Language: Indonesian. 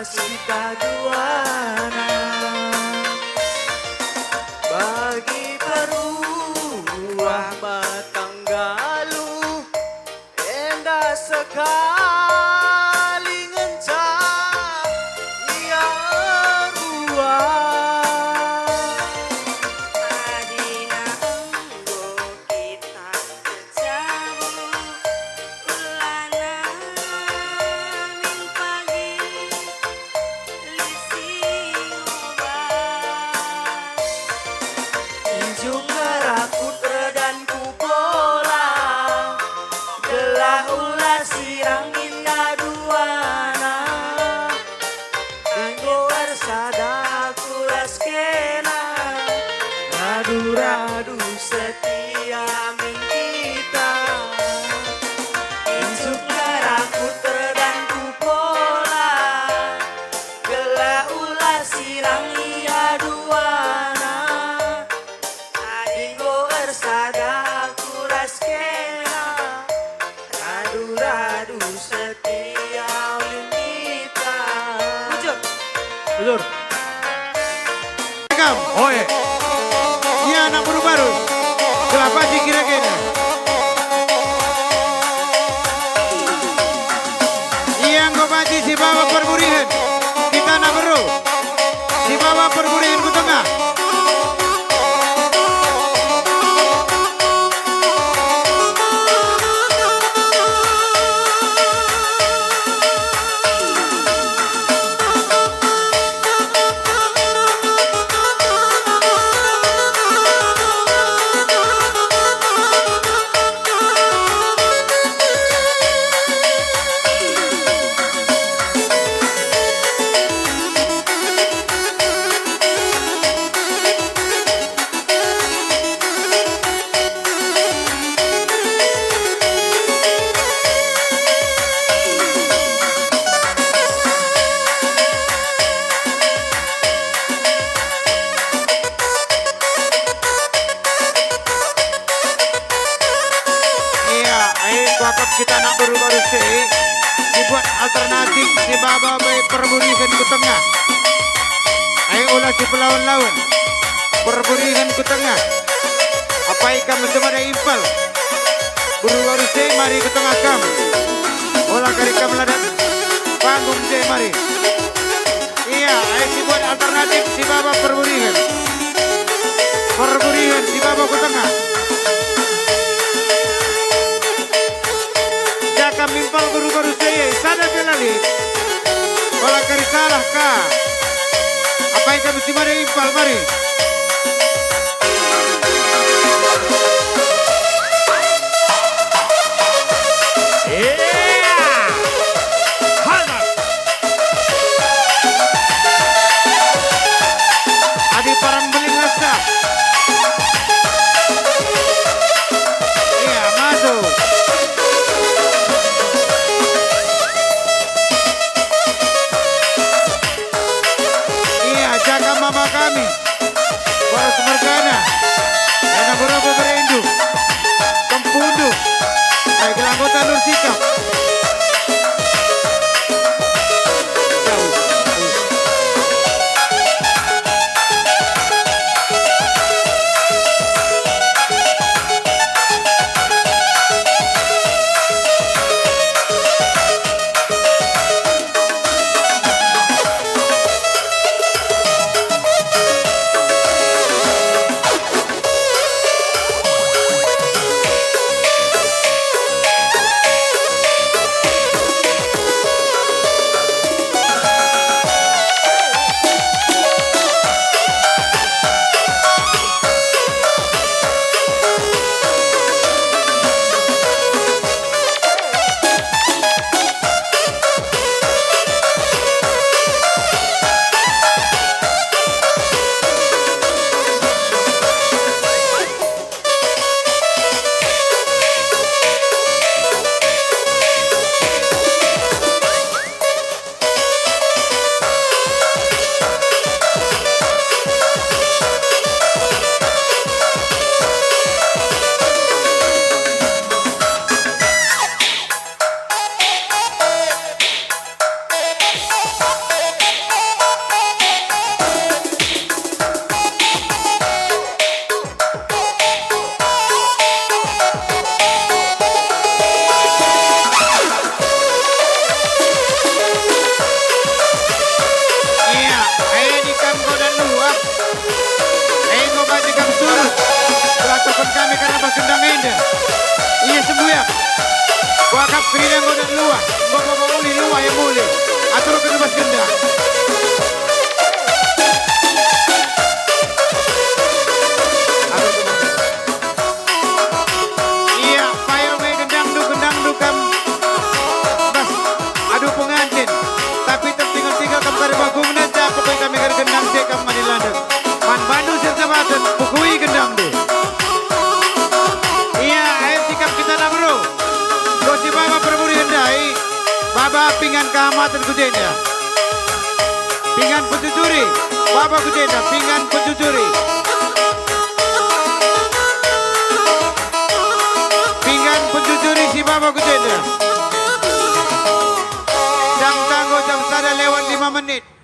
sita duana bagi peruah matanggalu endah sekali ngencah ia ruah adina enggo kita kejabu ulana min pagi lising obat injung ngerakut redan kupola gelah ulah sirang indah duana enggo ersada kuras kena radu-radu setia min kita injung ngerakut redan kupola gelah ulah sirang ia duana Adinggo ersada kuras kena radu-radu setia minta. Bujur. Kam, oe. Iya anak baru-baru. Kelapa sih kira-kira. Iya ngobaji si bawa perburihan. Kita anak baru. Si bawa perburihan ku tengah. Wakaf kita nak baru-baru dibuat alternatif si baba baik perburihan ke tengah. Ayo ulah si pelawan-lawan perburihan ke tengah. Apa ikam semua ada impal baru-baru mari ke tengah kam. Olah kari kam ladat panggung mari. Iya, ayo si buat alternatif si baba perburihan si baba ke tengah. Mimpal guru-guru saya sana belali kalau kari salah kah apa yang mesti mari impal mari adi parang beling rasa iya masuk. Jaga mama kami Kap kerinang godan luah. Bapak uli luah yang muli. Atur ke tebas gendang. Atur ke tebas. Iya, payung gendang du kam. Bas, aduh pengantin. Tapi tertinggal-tinggal kam tari bagung nanti aku pengen kami gendang cek kam manilandang. Man bandu serta batan, pukui gendang du. Iya, ayo sikap kita lah bro. Gosi baba permuri hendai. Baba pinggan keamatan kujenda. Pinggan pencucuri. Baba kujenda, pinggan pencucuri. Pinggan pencucuri si baba kujenda. Jam tanggo jam sada lewat 5 menit.